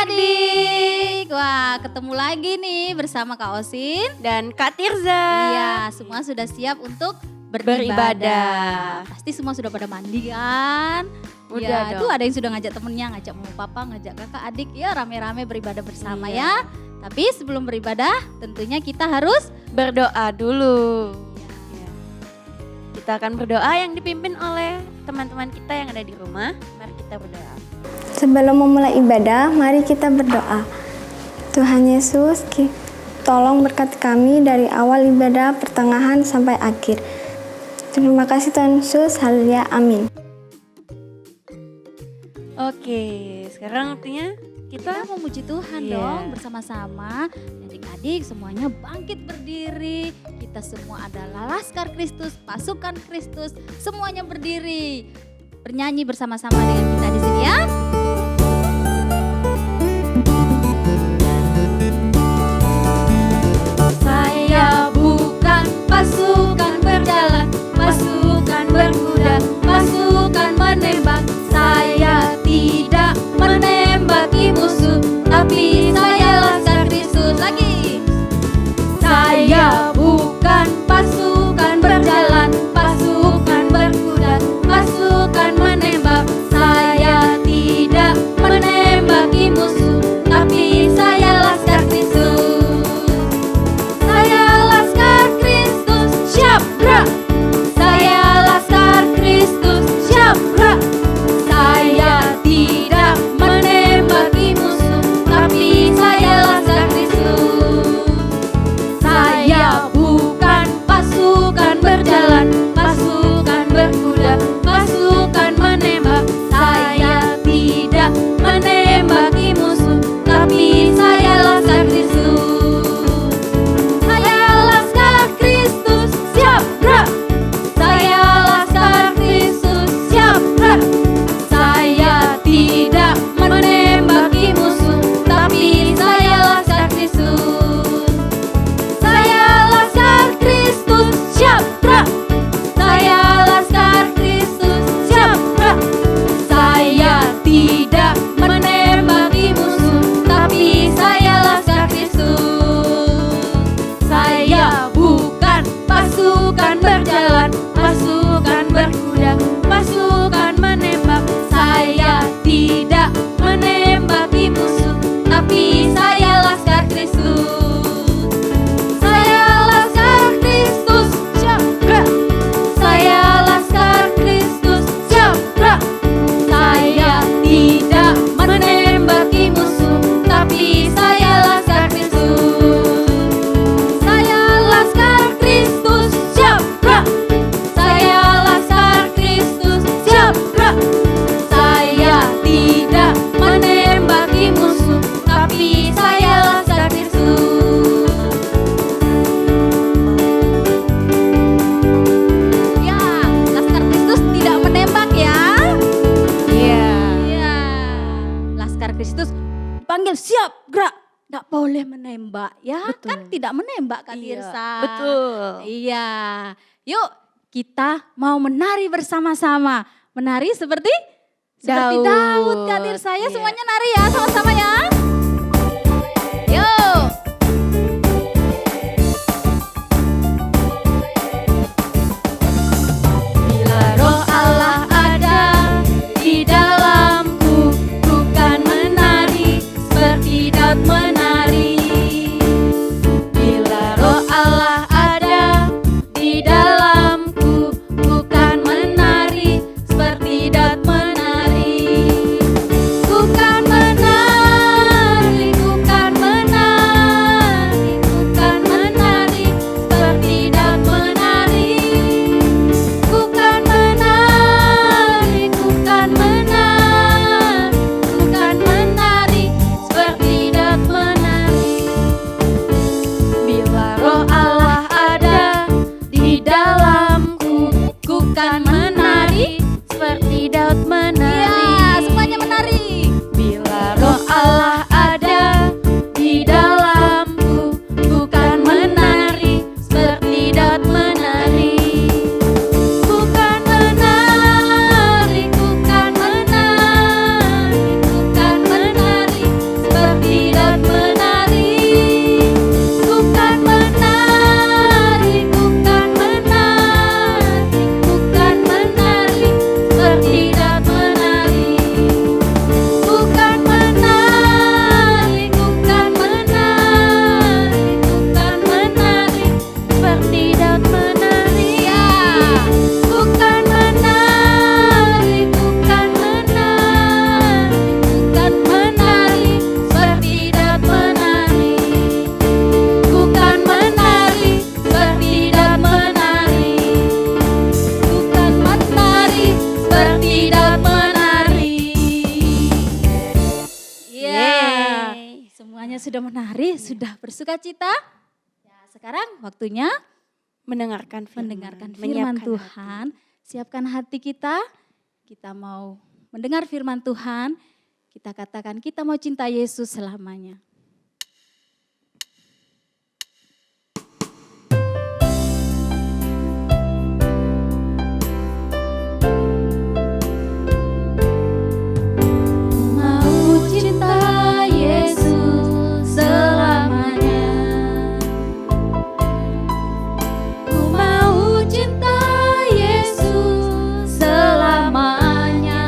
adik-adik. Wah, ketemu lagi nih bersama Kak Osin dan Kak Tirza. Iya, semua sudah siap untuk beribadah. Pasti semua sudah pada mandi kan? Udah Ya, dong. itu ada yang sudah ngajak temennya, ngajak mama papa, ngajak kakak adik. Ya rame-rame beribadah bersama ya. Tapi sebelum beribadah tentunya kita harus Berdoa dulu. Ya. Kita akan berdoa yang dipimpin oleh teman-teman kita yang ada di rumah. Mari kita berdoa. Sebelum memulai ibadah, mari kita berdoa. Tuhan Yesus, tolong berkati kami dari awal ibadah, pertengahan sampai akhir. Terima kasih Tuhan Yesus, haleluya, amin. Oke, sekarang artinya kita memuji Tuhan dong bersama-sama. Adik-adik semuanya bangkit berdiri. Kita semua adalah Laskar Kristus, pasukan Kristus. Semuanya berdiri. Bernyanyi bersama-sama dengan kita di sini ya. Saya bukan pasukan berjalan, pasukan berkuda, pasukan menembak. Saya tidak menembaki musuh, tapi saya Laskar Kristus. Lagi. Saya bukan pasukan berjalan, pasukan berkuda, pasukan menembak. Saya tidak menembaki musuh, tapi saya Laskar Kristus. Saya Laskar Kristus, siap gerak. Saya Laskar Kristus, siap gerak. Saya tidak menembaki musuh, tapi saya Laskar Kristus. Saya bukan pasukan berjalan, pasukan berkuda, pasukan menembak. Saya tidak menembaki musuh, tapi saya Laskar Kristus. Saya Laskar Kristus, siap gerak. Saya Laskar Kristus, siap gerak. Saya tidak menembaki musuh, tapi saya Laskar Kristus. Saya Laskar Kristus, siap gerak. Saya Laskar Kristus, siap gerak. Saya tidak menembaki musuh, tapi saya Laskar Kristus. Saya bukan pasukan berjalan, pasukan berkuda, pasukan menembak. Saya tidak menembaki musuh, tapi saya Laskar Kristus. Saya Laskar Kristus, siap gerak. Saya Laskar Kristus, siap gerak. Saya tidak menembaki musuh, tapi saya Laskar Kristus. Saya Laskar Kristus, siap gerak. Saya Laskar Kristus, siap gerak. Saya tidak menembaki musuh, tapi saya Laskar Kristus. Ya, Laskar Kristus tidak menembak ya. Iya. Iya. Laskar Kristus panggil siap gerak. Nggak boleh menembak ya. Betul. Kan tidak menembak Kak Iya, Tirsa. betul. Iya. Yuk kita mau menari bersama-sama. Menari seperti Daud. Daud Kak Tirsa ya. Iya. Semuanya nari ya sama-sama ya. Yuk. Bila roh Allah ada di dalamku, bukan menari seperti Daud menari. Bila roh Allah ada di dalamku, bukan menari seperti Daud menari. Bukan menari sudah menari, sudah bersuka cita. Ya, sekarang waktunya Mendengarkan firman, mendengarkan firman menyiapkan Tuhan. Siapkan hati kita. Kita mau mendengar firman Tuhan. Kita katakan kita mau cinta Yesus selamanya. Mau cinta Yesus selamanya. Ku mau cinta Yesus selamanya.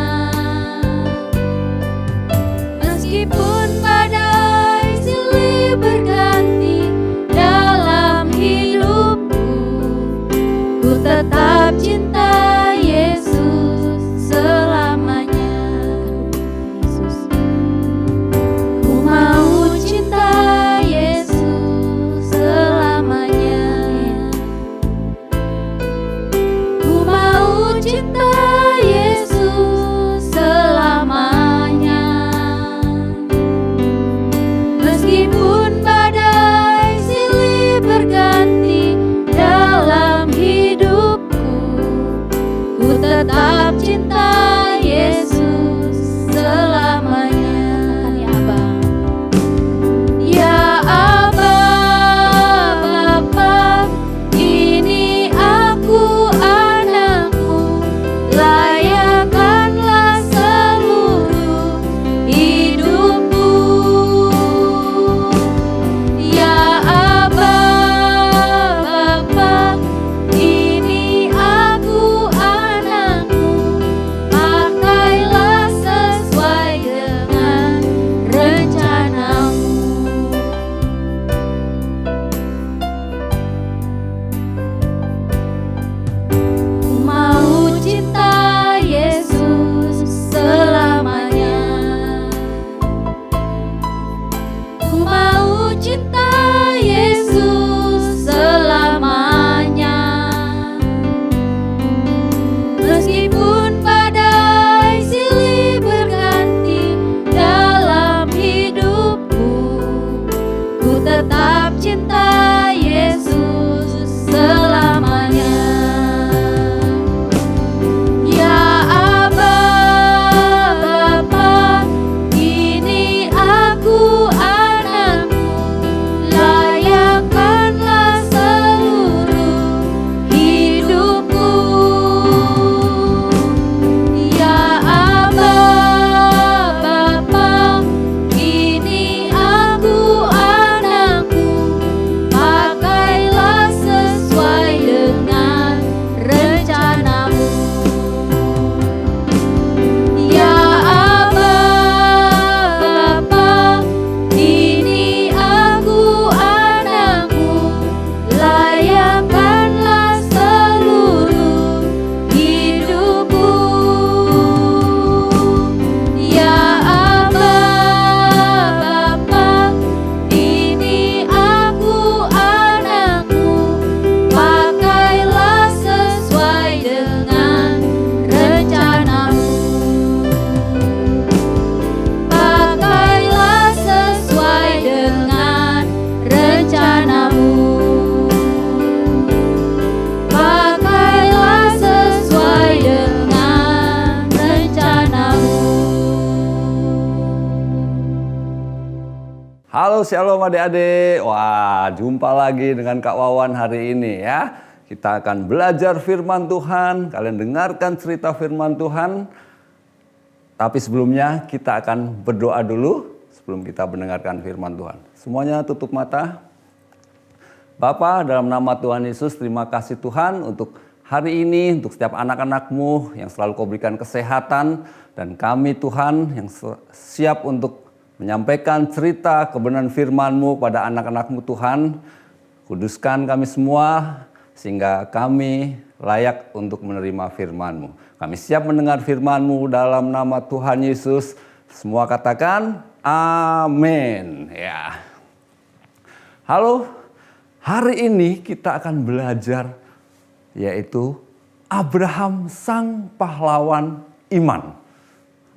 Meskipun badai silih berganti dalam hidupku, ku tetap cinta Yesus selamanya. Yesus. Ku mau cinta Yesus selamanya. Ku mau cinta Yesus selamanya. Meskipun badai silih berganti dalam hidupku, ku tetap cinta Yesus selamanya. Katakan ya Abang. Ya Aba, Bapa, ini aku anakmu, layakkanlah seluruh hidupku. Ya Aba, Bapa, ini aku anakmu, pakailah sesuai dengan rencanamu. Ku mau cinta Yesus selamanya. Ku mau cinta Yesus selamanya. Meskipun badai silih berganti dalam hidupku, ku tetap cinta Yesus selamanya. Ya Aba, Bapa, ini aku anakmu, layakkanlah seluruh hidupku. Ya Aba, Bapa, ini aku anakmu, pakailah sesuai dengan rencanamu. Ya Aba, Bapa, ini aku anakmu, layakkanlah seluruh hidupku. Ya Aba, Bapa, ini aku anakmu, pakailah sesuai dengan rencanamu. Pakailah sesuai dengan rencanamu. Pakailah sesuai dengan rencanamu. Halo Shalom adik-adik, wah jumpa lagi dengan Kak Wawan hari ini ya. Kita akan belajar firman Tuhan, kalian dengarkan cerita firman Tuhan. Tapi sebelumnya kita akan berdoa dulu sebelum kita mendengarkan firman Tuhan. Semuanya tutup mata. Bapa, dalam nama Tuhan Yesus, terima kasih Tuhan untuk hari ini, untuk setiap anak-anak-Mu yang selalu Kau berikan kesehatan. Dan kami Tuhan yang siap untuk menyampaikan cerita kebenaran firman-Mu pada anak-anak-Mu Tuhan. Kuduskan kami semua sehingga kami layak untuk menerima firman-Mu. Kami siap mendengar firman-Mu dalam nama Tuhan Yesus. Semua katakan amin. Ya. Halo, hari ini kita akan belajar yaitu Abraham sang pahlawan iman.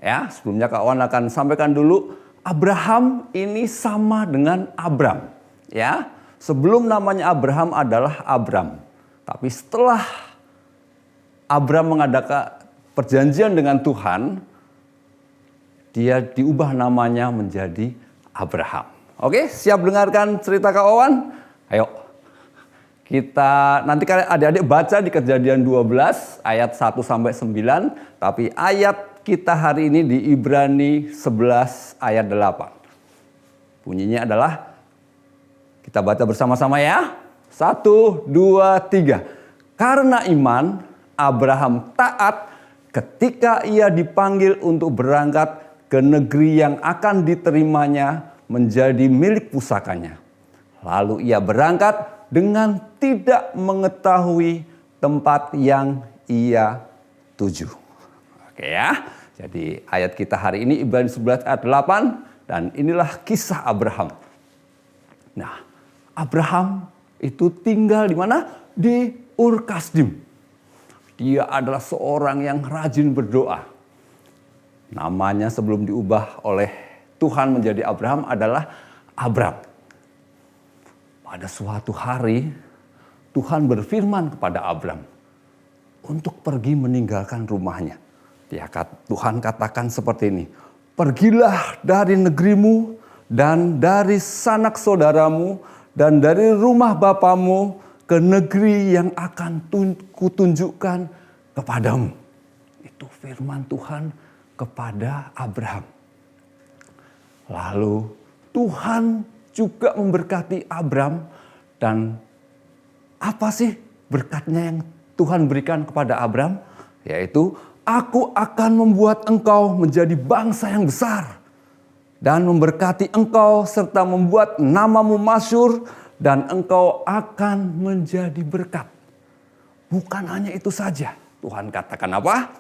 Ya, sebelumnya Kak Wan akan sampaikan dulu Abraham ini sama dengan Abram, ya. Sebelum namanya Abraham adalah Abram. Tapi setelah Abram mengadakan perjanjian dengan Tuhan, dia diubah namanya menjadi Abraham. Oke, siap dengarkan cerita Kak Wawan? Ayo. Kita nanti kalian adik-adik baca di Kejadian 12 ayat 1 sampai 9, tapi ayat kita hari ini di Ibrani 11 ayat 8. Bunyinya adalah, kita baca bersama-sama ya. 1, 2, 3. Karena iman, Abraham taat ketika ia dipanggil untuk berangkat ke negeri yang akan diterimanya menjadi milik pusakanya. Lalu ia berangkat dengan tidak mengetahui tempat yang ia tuju. Oke ya, jadi ayat kita hari ini Ibrani 11 ayat 8, dan inilah kisah Abraham. Nah, Abraham itu tinggal di mana? Di Ur Kasdim. Dia adalah seorang yang rajin berdoa. Namanya sebelum diubah oleh Tuhan menjadi Abraham adalah Abram. Pada suatu hari Tuhan berfirman kepada Abram untuk pergi meninggalkan rumahnya. Tuhan katakan seperti ini, pergilah dari negerimu dan dari sanak saudaramu dan dari rumah bapamu ke negeri yang akan kutunjukkan kepadamu. Itu firman Tuhan kepada Abraham. Lalu Tuhan juga memberkati Abram, dan apa sih berkatnya yang Tuhan berikan kepada Abram? Yaitu, aku akan membuat engkau menjadi bangsa yang besar dan memberkati engkau serta membuat namamu masyhur dan engkau akan menjadi berkat. Bukan hanya itu saja. Tuhan katakan apa?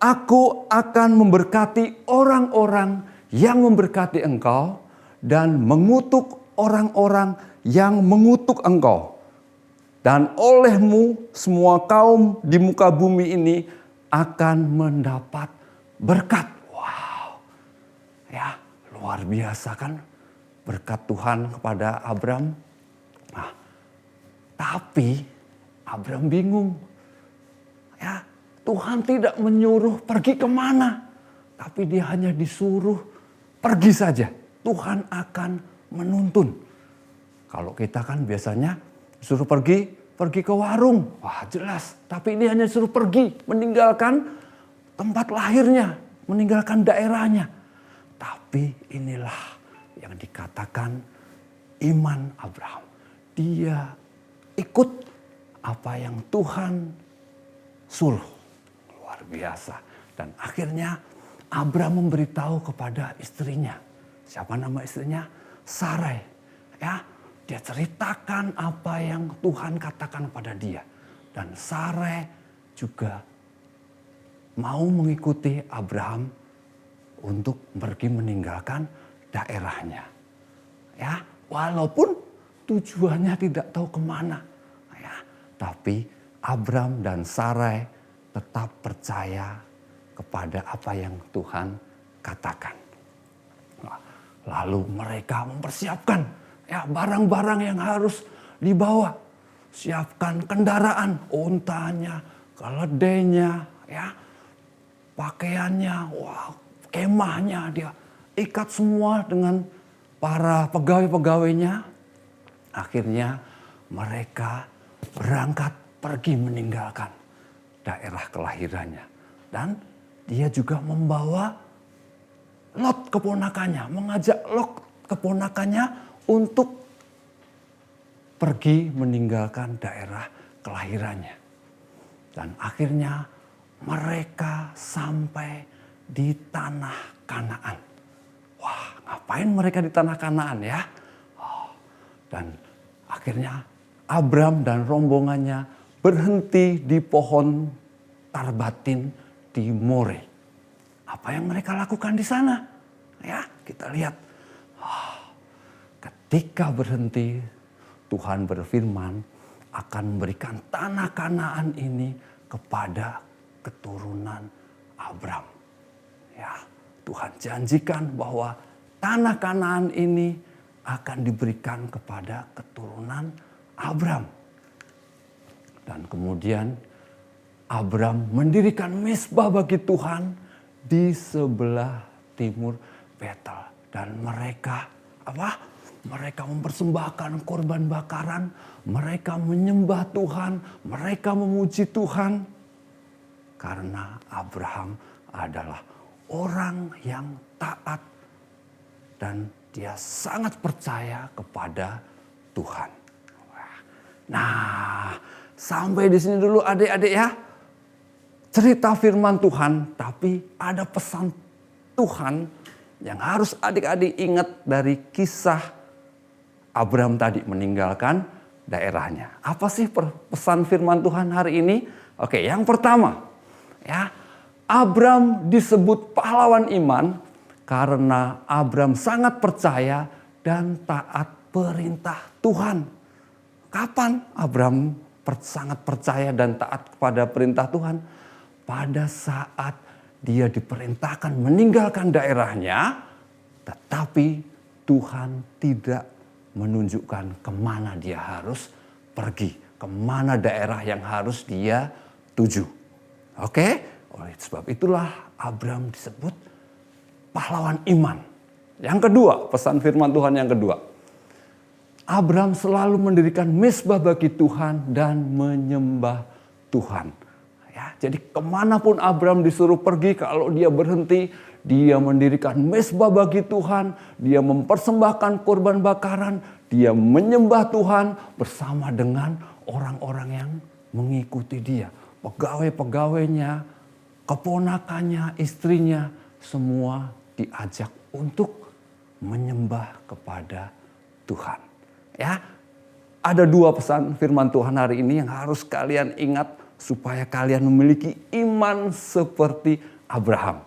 Aku akan memberkati orang-orang yang memberkati engkau dan mengutuk orang-orang yang mengutuk engkau. Dan olehmu semua kaum di muka bumi ini akan mendapat berkat. Wow. Ya, luar biasa kan berkat Tuhan kepada Abram. Nah, tapi Abram bingung. Ya, Tuhan tidak menyuruh pergi kemana. Tapi dia hanya disuruh pergi saja. Tuhan akan menuntun. Kalau kita kan biasanya disuruh pergi ke warung. Wah jelas. Tapi ini hanya disuruh pergi. Meninggalkan tempat lahirnya. Meninggalkan daerahnya. Tapi inilah yang dikatakan iman Abraham. Dia ikut apa yang Tuhan suruh. Luar biasa. Dan akhirnya Abraham memberitahu kepada istrinya. Siapa nama istrinya? Sarai. Ya, dia ceritakan apa yang Tuhan katakan pada dia. Dan Sarai juga mau mengikuti Abraham untuk pergi meninggalkan daerahnya. Ya, walaupun tujuannya tidak tahu kemana. Ya, tapi Abram dan Sarai tetap percaya kepada apa yang Tuhan katakan. Lalu mereka mempersiapkan ya barang-barang yang harus dibawa. Siapkan kendaraan, untanya, keledainya, ya, pakaiannya, wah, kemahnya dia ikat semua dengan para pegawai-pegawainya. Akhirnya mereka berangkat pergi meninggalkan daerah kelahirannya. Dan dia juga membawa Lot keponakannya, mengajak Lot keponakannya untuk pergi meninggalkan daerah kelahirannya. Dan akhirnya mereka sampai di tanah Kanaan. Wah, ngapain mereka di tanah Kanaan ya? Dan akhirnya Abram dan rombongannya berhenti di pohon Tarbatin di More. Apa yang mereka lakukan di sana? Ya, kita lihat. Ketika berhenti, Tuhan berfirman akan memberikan tanah Kanaan ini kepada keturunan Abram. Ya, Tuhan janjikan bahwa tanah Kanaan ini akan diberikan kepada keturunan Abram. Dan kemudian Abram mendirikan mezbah bagi Tuhan di sebelah timur Betel. Dan mereka Mereka mempersembahkan korban bakaran, mereka menyembah Tuhan, mereka memuji Tuhan. Karena Abraham adalah orang yang taat dan dia sangat percaya kepada Tuhan. Nah, sampai di sini dulu adik-adik ya. Cerita firman Tuhan, tapi ada pesan Tuhan yang harus adik-adik ingat dari kisah Abraham tadi meninggalkan daerahnya. Apa sih pesan firman Tuhan hari ini? Oke, yang pertama, ya, Abraham disebut pahlawan iman karena Abraham sangat percaya dan taat perintah Tuhan. Kapan Abraham sangat percaya dan taat kepada perintah Tuhan? Pada saat dia diperintahkan meninggalkan daerahnya, tetapi Tuhan tidak menunjukkan kemana dia harus pergi, kemana daerah yang harus dia tuju. Oke, oleh sebab itulah Abraham disebut pahlawan iman. Yang kedua, pesan firman Tuhan yang kedua. Abraham selalu mendirikan mezbah bagi Tuhan dan menyembah Tuhan. Ya, jadi kemanapun Abraham disuruh pergi, kalau dia berhenti, dia mendirikan mezbah bagi Tuhan, dia mempersembahkan korban bakaran, dia menyembah Tuhan bersama dengan orang-orang yang mengikuti dia. Pegawai-pegawainya, keponakannya, istrinya, semua diajak untuk menyembah kepada Tuhan. Ya, ada dua pesan firman Tuhan hari ini yang harus kalian ingat supaya kalian memiliki iman seperti Abraham.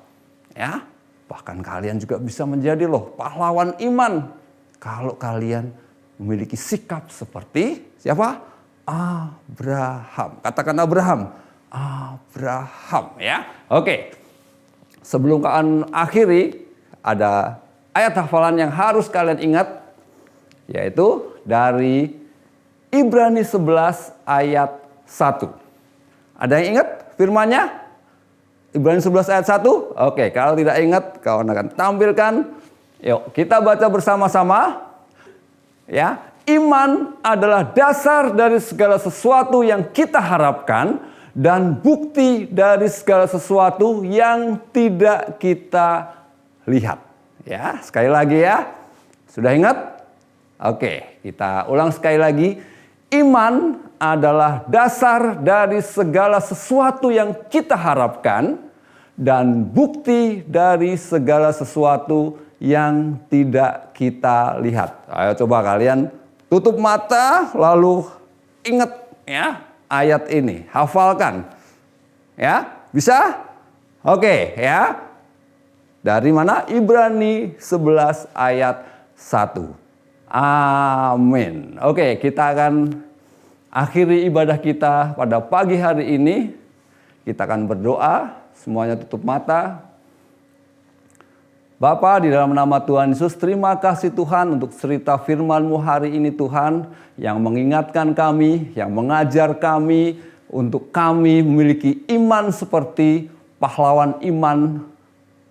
Ya, bahkan kalian juga bisa menjadi pahlawan iman kalau kalian memiliki sikap seperti siapa? Abraham. Katakan Abraham. Abraham ya. Oke. Sebelum kalian akhiri, ada ayat hafalan yang harus kalian ingat, yaitu dari Ibrani 11 ayat 1. Ada yang ingat firman-Nya? Ibrani 11 ayat 1. Oke, kalau tidak ingat, kawan akan tampilkan. Yuk, kita baca bersama-sama. Ya, iman adalah dasar dari segala sesuatu yang kita harapkan dan bukti dari segala sesuatu yang tidak kita lihat. Ya, sekali lagi ya. Sudah ingat? Oke, kita ulang sekali lagi. Iman adalah dasar dari segala sesuatu yang kita harapkan dan bukti dari segala sesuatu yang tidak kita lihat. Ayo coba kalian tutup mata lalu ingat ya ayat ini, hafalkan. Ya, bisa? Oke, ya. Dari mana? Ibrani 11 ayat 1. Amin. Oke, kita akan akhiri ibadah kita pada pagi hari ini. Kita akan berdoa, semuanya tutup mata. Bapa, di dalam nama Tuhan Yesus, terima kasih Tuhan untuk cerita firman-Mu hari ini Tuhan, yang mengingatkan kami, yang mengajar kami, untuk kami memiliki iman seperti pahlawan iman,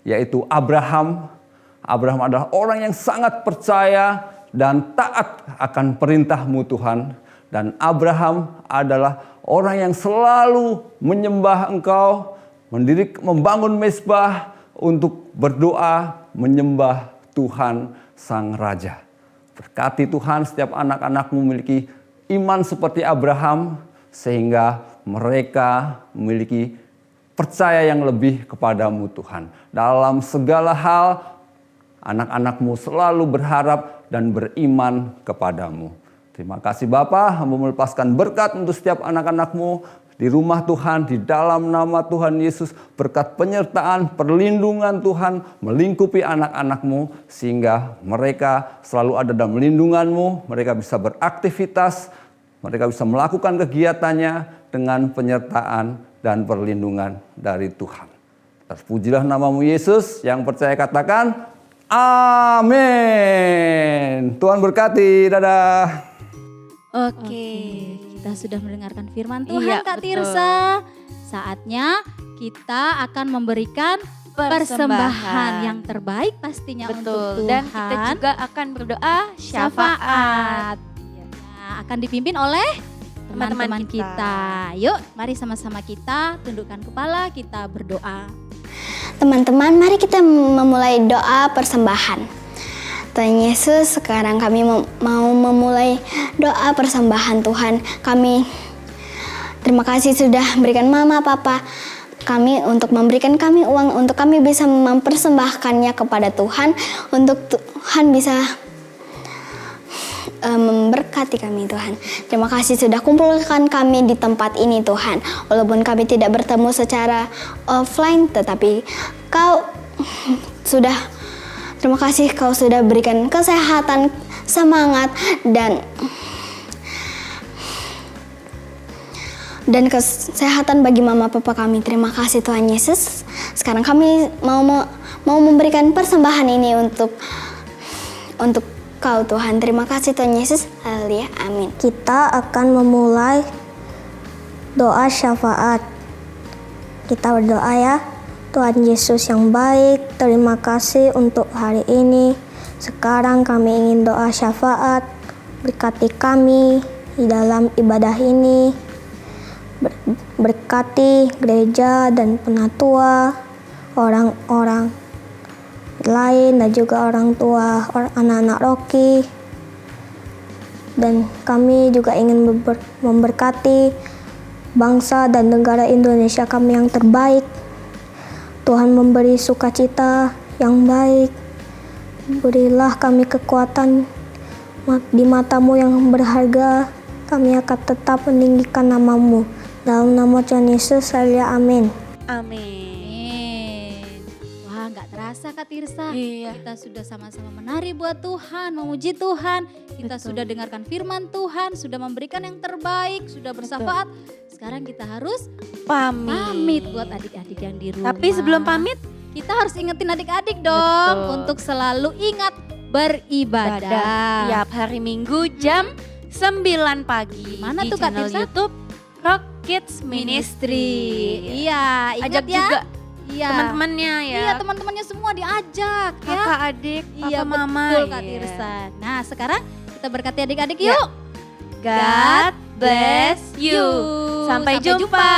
yaitu Abraham. Abraham adalah orang yang sangat percaya dan taat akan perintah-Mu Tuhan. Dan Abraham adalah orang yang selalu menyembah Engkau, membangun mezbah untuk berdoa, menyembah Tuhan Sang Raja. Berkati Tuhan setiap anak-anak-Mu memiliki iman seperti Abraham, sehingga mereka memiliki percaya yang lebih kepadamu Tuhan. Dalam segala hal, anak-anak-Mu selalu berharap dan beriman kepadamu. Terima kasih Bapa, Hamba melepaskan berkat untuk setiap anak-anak-Mu di rumah Tuhan, di dalam nama Tuhan Yesus. Berkat penyertaan, perlindungan Tuhan melingkupi anak-anak-Mu, sehingga mereka selalu ada dalam lindungan-Mu. Mereka bisa beraktivitas, mereka bisa melakukan kegiatannya dengan penyertaan dan perlindungan dari Tuhan. Terpujilah namamu Yesus. Yang percaya katakan Amin. Tuhan berkati. Dadah. Oke. Kita sudah mendengarkan firman Iya, Tuhan Kak betul. Tirsa. Saatnya kita akan memberikan persembahan yang terbaik pastinya untuk Betul. Tuhan. Dan kita juga akan berdoa syafaat. Nah, akan dipimpin oleh Teman-teman teman-teman kita. kita. Yuk, mari sama-sama kita tundukkan kepala, kita berdoa. Teman-teman, mari kita memulai doa persembahan. Tuhan Yesus, sekarang kami mau memulai doa persembahan Tuhan. Kami terima kasih sudah berikan Mama, Papa kami untuk memberikan kami uang untuk kami bisa mempersembahkannya kepada Tuhan, untuk Tuhan bisa memberkati kami Tuhan. Terima kasih sudah kumpulkan kami di tempat ini Tuhan. Walaupun kami tidak bertemu secara offline, tetapi Kau sudah, terima kasih Kau sudah berikan kesehatan, semangat, dan kesehatan bagi Mama Papa kami. Terima kasih Tuhan Yesus. Sekarang kami mau memberikan persembahan ini untuk Kau Tuhan. Terima kasih Tuhan Yesus. Haleluya. Amin. Kita akan memulai doa syafaat. Kita berdoa ya. Tuhan Yesus yang baik, terima kasih untuk hari ini. Sekarang kami ingin doa syafaat. Berkati kami di dalam ibadah ini. Berkati gereja dan penatua, orang-orang lain dan juga orang tua, anak-anak Rocky. Dan kami juga ingin memberkati bangsa dan negara Indonesia kami yang terbaik. Tuhan memberi sukacita yang baik. Berilah kami kekuatan di mata-Mu yang berharga. Kami akan tetap meninggikan nama-Mu. Dalam nama Tuhan Yesus, haleluya, amin. Amin. Wah, nggak terasa Kak Tirsa. Iya. Kita sudah sama-sama menari buat Tuhan, memuji Tuhan. Kita Betul. sudah dengarkan firman Tuhan, sudah memberikan yang terbaik, sudah bersyafaat. Sekarang kita harus pamit buat adik-adik yang di rumah. Tapi sebelum pamit, kita harus ingetin adik-adik dong Betul. untuk selalu ingat beribadah. tiap hari Minggu jam 9 pagi Mana di tuh, Kak channel Tirsa? YouTube Rock Kids Ministry. Iya, ingat Ajak ya. juga Iya. teman-temannya ya. Iya, teman-temannya semua diajak ya. Kakak, adik, Iya, papa, mama. betul Kak Iya. Tirsa. Nah, sekarang kita berkati adik-adik Ya. yuk. God bless you. Sampai jumpa. jumpa.